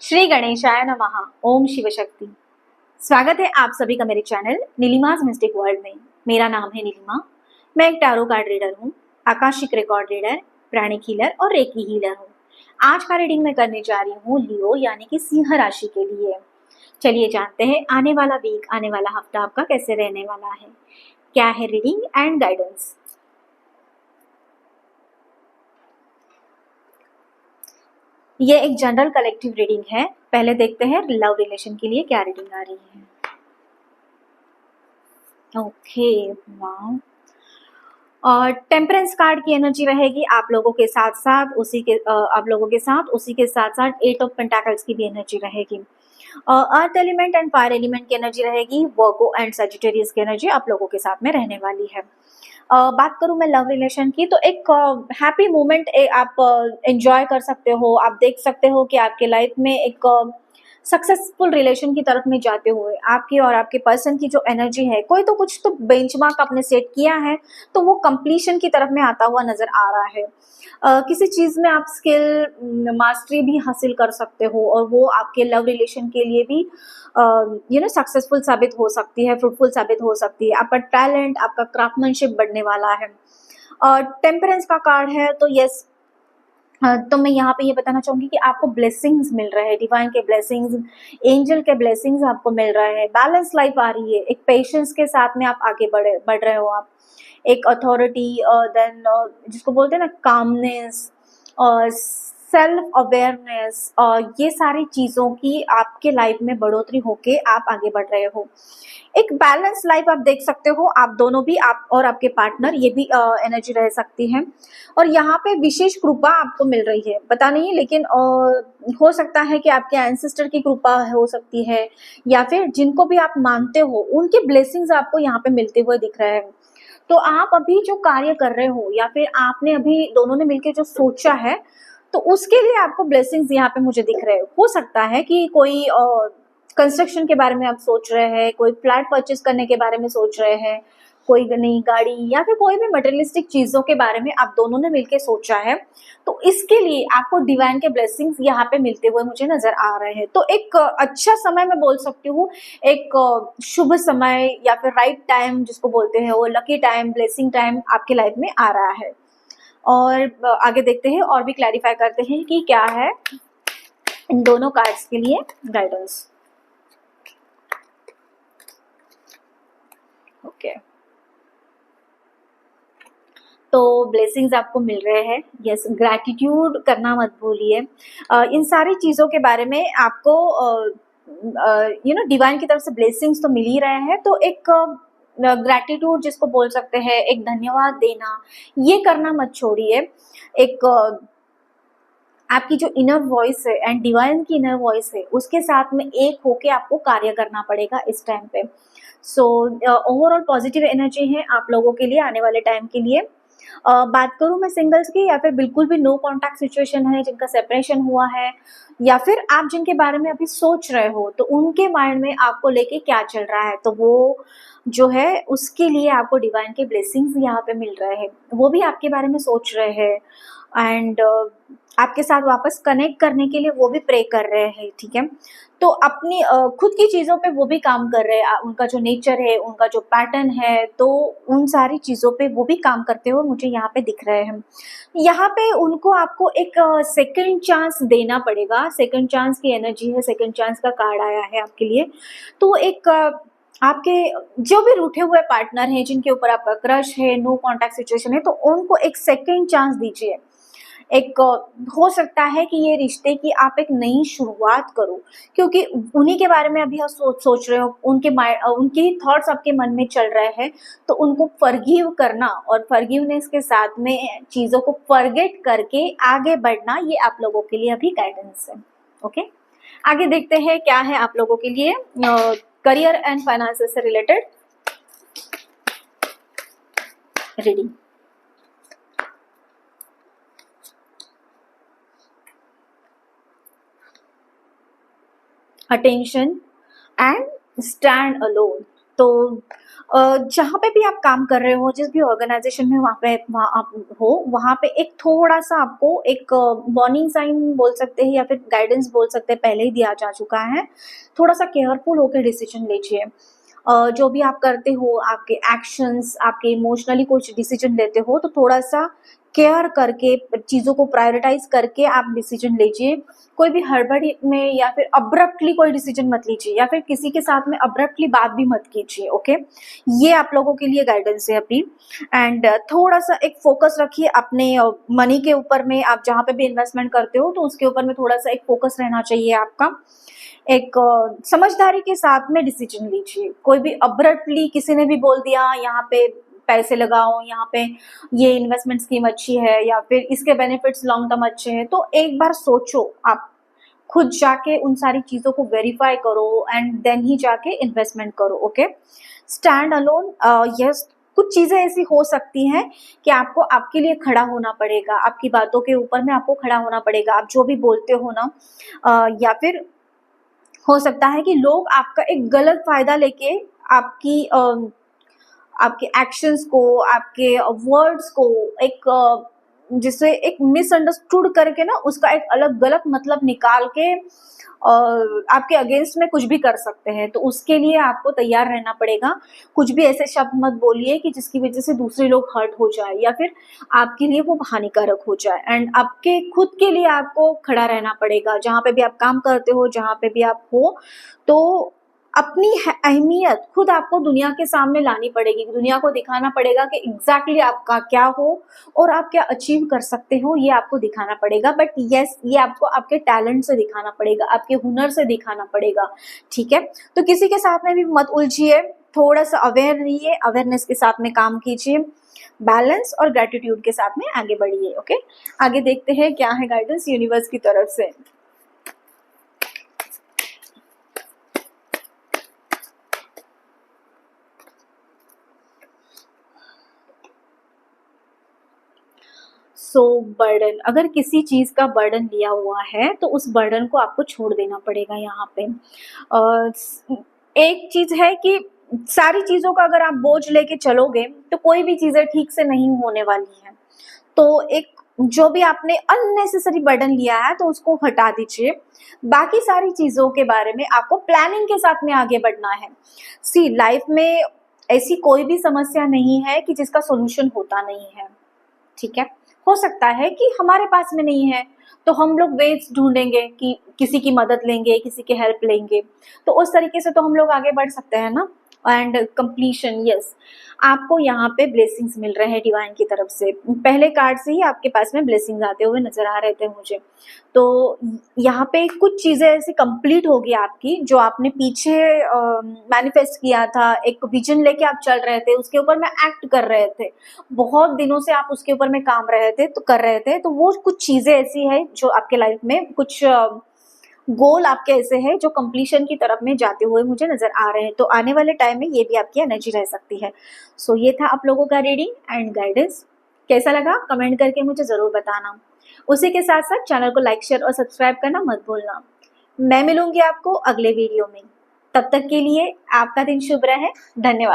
श्री गणेशाय नमः। ओम शिव शक्ति। स्वागत है आप सभी का मेरे चैनल नीलिमाज मिस्टिक वर्ल्ड में। मेरा नाम है नीलिमा। मैं एक टैरो कार्ड रीडर हूँ, आकाशिक रिकॉर्ड रीडर, प्राणिक हीलर और रेकी हीलर हूँ। आज का रीडिंग मैं करने जा रही हूँ लियो यानी कि सिंह राशि के लिए। चलिए जानते हैं आने वाला वीक, आने वाला हफ्ता आपका कैसे रहने वाला है। क्या है रीडिंग एंड गाइडेंस। ये एक जनरल कलेक्टिव रीडिंग है। पहले देखते हैं लव रिलेशन के लिए क्या रीडिंग आ रही है। Okay, wow. और टेम्परेंस कार्ड की एनर्जी रहेगी आप लोगों के साथ साथ उसी के साथ साथ एट ऑफ पेंटाकल्स की भी एनर्जी रहेगी। Earth element and fire element की एनर्जी रहेगी। वर्गो एंड सजिटेरियस की एनर्जी आप लोगों के साथ में रहने वाली है। बात करूं मैं लव रिलेशन की तो एक हैप्पी मोमेंट आप एंजॉय कर सकते हो। आप देख सकते हो कि आपके लाइफ में एक सक्सेसफुल रिलेशन की तरफ में जाते हुए आपकी और आपके पर्सन की जो एनर्जी है, कोई तो कुछ तो बेंचमार्क आपने सेट किया है तो वो कंप्लीशन की तरफ में आता हुआ नजर आ रहा है। किसी चीज में आप स्किल मास्टरी भी हासिल कर सकते हो और वो आपके लव रिलेशन के लिए भी सक्सेसफुल साबित हो सकती है, फ्रूटफुल साबित हो सकती है। आपका टैलेंट, आपका क्राफ्टमैनशिप बढ़ने वाला है। टेम्परेंस का कार्ड है तो यस, तो मैं यहाँ पे ये बताना चाहूंगी कि आपको ब्लेसिंग्स मिल रहे हैं, डिवाइन के ब्लेसिंग्स, एंजल के ब्लेसिंग्स आपको मिल रहे हैं। बैलेंस लाइफ आ रही है, एक पेशेंस के साथ में आप आगे बढ़ रहे हो। आप एक अथॉरिटी, देन जिसको बोलते हैं ना कामनेस और सेल्फ अवेयरनेस, और ये सारी चीजों की आपके लाइफ में बढ़ोतरी होके आप आगे बढ़ रहे हो। एक बैलेंस लाइफ आप देख सकते हो, आप दोनों भी, आप और आपके पार्टनर, ये भी एनर्जी रह सकती है। और यहाँ पे विशेष कृपा आपको मिल रही है, पता नहीं लेकिन हो सकता है कि आपके एंसेस्टर की कृपा हो सकती है, या फिर जिनको भी आप मानते हो उनके ब्लेसिंग्स आपको यहाँ पे मिलते हुए दिख रहे हैं। तो आप अभी जो कार्य कर रहे हो या फिर आपने अभी दोनों ने मिलकर जो सोचा है, तो उसके लिए आपको ब्लेसिंग्स यहाँ पे मुझे दिख रहे हो सकता है कि कोई कंस्ट्रक्शन के बारे में आप सोच रहे हैं, कोई फ्लैट परचेज करने के बारे में सोच रहे हैं, कोई नई गाड़ी या फिर कोई भी मटेरियलिस्टिक चीजों के बारे में आप दोनों ने मिलकर सोचा है। तो इसके लिए आपको डिवाइन के ब्लेसिंग्स यहाँ पे मिलते हुए मुझे नजर आ रहे हैं। तो एक अच्छा समय मैं बोल सकती हूँ, एक शुभ समय या फिर राइट टाइम जिसको बोलते हैं, वो लकी टाइम, ब्लेसिंग टाइम आपके लाइफ में आ रहा है। और आगे देखते हैं और भी क्लैरिफाई करते हैं कि क्या है इन दोनों कार्ड्स के लिए गाइडेंस। ओके, तो ब्लेसिंग्स आपको मिल रहे हैं। यस, ग्रैटिट्यूड करना मत भूलिए। इन सारी चीज़ों के बारे में आपको डिवाइन की तरफ से ब्लेसिंग्स तो मिल ही रहे हैं, तो एक ग्रैटिट्यूड जिसको बोल सकते हैं, एक धन्यवाद देना, ये करना मत छोड़िए। एक आपकी जो इनर वॉइस है एंड डिवाइन की इनर वॉइस है, उसके साथ में एक होके आपको कार्य करना पड़ेगा इस टाइम पे। सो ओवरऑल पॉजिटिव एनर्जी है आप लोगों के लिए आने वाले टाइम के लिए। बात करूं मैं सिंगल्स की, या फिर बिल्कुल भी नो कॉन्टैक्ट सिचुएशन है, जिनका सेपरेशन हुआ है, या फिर आप जिनके बारे में अभी सोच रहे हो, तो उनके माइंड में आपको लेके क्या चल रहा है, तो वो जो है उसके लिए आपको डिवाइन के ब्लेसिंग्स यहाँ पे मिल रहे हैं। वो भी आपके बारे में सोच रहे हैं एंड आपके साथ वापस कनेक्ट करने के लिए वो भी प्रे कर रहे हैं, ठीक है। तो अपनी खुद की चीज़ों पे वो भी काम कर रहे हैं, उनका जो नेचर है, उनका जो पैटर्न है, तो उन सारी चीज़ों पे वो भी काम करते हुए मुझे यहाँ पे दिख रहे हैं। यहाँ पे उनको आपको एक सेकंड चांस देना पड़ेगा। सेकंड चांस की एनर्जी है, सेकंड चांस का कार्ड आया है आपके लिए। तो एक आपके जो भी रूठे हुए पार्टनर हैं, जिनके ऊपर आपका क्रश है, नो कॉन्टैक्ट सिचुएशन है, तो उनको एक सेकंड चांस दीजिए। एक हो सकता है कि ये रिश्ते की आप एक नई शुरुआत करो, क्योंकि उन्हीं के बारे में अभी आप सोच रहे हो, उनके थॉट्स आपके मन में चल रहे हैं। तो उनको फॉरगिव करना और फॉरगिवनेस के साथ में चीज़ों को फॉरगेट करके आगे बढ़ना, ये आप लोगों के लिए अभी गाइडेंस है। ओके, आगे देखते हैं क्या है आप लोगों के लिए करियर एंड फाइनेंसेस से related reading. Attention and stand alone. तो जहाँ पे भी आप काम कर रहे हो, जिस भी ऑर्गेनाइजेशन में वहाँ आप हो, वहाँ पे एक थोड़ा-सा आपको एक वार्निंग साइन बोल सकते हैं या फिर गाइडेंस बोल सकते हैं, पहले ही दिया जा चुका है। थोड़ा-सा केयरफुल होके डिसीजन लीजिए। जो भी आप करते हो, आपके एक्शंस, आपके इमोशनली कुछ डिसीजन लेते हो, तो थोड़ा-सा केयर करके, चीज़ों को प्रायोरिटाइज़ करके आप डिसीजन लीजिए। कोई भी हड़बड़ी में या फिर अब्रप्टली कोई डिसीजन मत लीजिए, या फिर किसी के साथ में अब्रप्टली बात भी मत कीजिए, ओके? ये आप लोगों के लिए गाइडेंस है अभी। एंड थोड़ा-सा एक फ़ोकस रखिए अपने मनी के ऊपर में। आप जहाँ पे भी इन्वेस्टमेंट करते हो, तो उसके ऊपर में थोड़ा-सा एक फ़ोकस रहना चाहिए आपका। एक समझदारी के साथ में डिसीजन लीजिए। कोई भी अब्रप्टली किसी ने भी बोल दिया यहाँ पे पैसे लगाओ, यहाँ पे ये इन्वेस्टमेंट स्कीम अच्छी है या फिर इसके बेनिफिट्स लॉन्ग टर्म अच्छे हैं, तो एक बार सोचो आप। खुद जाके उन सारी चीज़ों को वेरीफाई करो एंड देन ही जाके इन्वेस्टमेंट करो, ओके? स्टैंड अलोन, यस, कुछ चीज़ें ऐसी हो सकती हैं कि आपको आपके लिए खड़ा होना पड़ेगा, आपकी बातों के ऊपर में आपको खड़ा होना पड़ेगा। आप जो भी बोलते हो ना, या फिर हो सकता है कि लोग आपका एक गलत फ़ायदा लेके आपकी आपके एक्शंस को, आपके वर्ड्स को एक जिसे एक मिसअंडरस्टूड करके ना, उसका एक अलग गलत मतलब निकाल के आपके अगेंस्ट में कुछ भी कर सकते हैं। तो उसके लिए आपको तैयार रहना पड़ेगा। कुछ भी ऐसे शब्द मत बोलिए कि जिसकी वजह से दूसरे लोग हर्ट हो जाए या फिर आपके लिए वो हानिकारक हो जाए। एंड आपके खुद के लिए आपको खड़ा रहना पड़ेगा। जहाँ पे भी आप काम करते हो, जहाँ पे भी आप हो, तो अपनी अहमियत खुद आपको दुनिया के सामने लानी पड़ेगी। दुनिया को दिखाना पड़ेगा कि एग्जैक्टली आपका क्या हो और आप क्या अचीव कर सकते हो, ये आपको दिखाना पड़ेगा। बट यस, ये आपको आपके टैलेंट से दिखाना पड़ेगा, आपके हुनर से दिखाना पड़ेगा, ठीक है? तो किसी के साथ में भी मत उलझिए, थोड़ा सा अवेयर रहिए, अवेयरनेस के साथ में काम कीजिए, बैलेंस और ग्रेटिट्यूड के साथ में आगे बढ़िए, ओके? आगे देखते हैं क्या है गाइडेंस यूनिवर्स की तरफ से। बर्डन, अगर किसी चीज का बर्डन लिया हुआ है तो उस बर्डन को आपको छोड़ देना पड़ेगा यहाँ पे। एक चीज है कि सारी चीजों का अगर आप बोझ लेके चलोगे तो कोई भी चीजें ठीक से नहीं होने वाली है। तो एक जो भी आपने अननेसेसरी बर्डन लिया है तो उसको हटा दीजिए। बाकी सारी चीजों के बारे में आपको प्लानिंग के साथ में आगे बढ़ना है। सी, लाइफ में ऐसी कोई भी समस्या नहीं है कि जिसका सोल्यूशन होता नहीं है, ठीक है? हो सकता है कि हमारे पास में नहीं है, तो हम लोग वेज ढूंढेंगे कि किसी की मदद लेंगे, किसी की हेल्प लेंगे, तो उस तरीके से तो हम लोग आगे बढ़ सकते हैं ना। एंड कंप्लीशन, यस, आपको यहाँ पे ब्लेसिंग्स मिल रहे हैं डिवाइन की तरफ से। पहले कार्ड से ही आपके पास में ब्लेसिंग्स आते हुए नजर आ रहे थे मुझे। तो यहाँ पे कुछ चीजें ऐसी कंप्लीट होगी आपकी जो आपने पीछे मैनिफेस्ट किया था, एक विजन लेके आप चल रहे थे, उसके ऊपर में एक्ट कर रहे थे, बहुत दिनों से आप उसके ऊपर में काम रहे थे तो कर रहे थे, तो वो कुछ चीजें ऐसी है जो आपके लाइफ में कुछ गोल आपके ऐसे हैं जो कंप्लीशन की तरफ में जाते हुए मुझे नजर आ रहे हैं। तो आने वाले टाइम में ये भी आपकी एनर्जी रह सकती है। सो ये था आप लोगों का रीडिंग एंड गाइडेंस। कैसा लगा कमेंट करके मुझे जरूर बताना। उसी के साथ साथ चैनल को लाइक, शेयर और सब्सक्राइब करना मत भूलना। मैं मिलूंगी आपको अगले वीडियो में। तब तक के लिए आपका दिन शुभ रहे। धन्यवाद।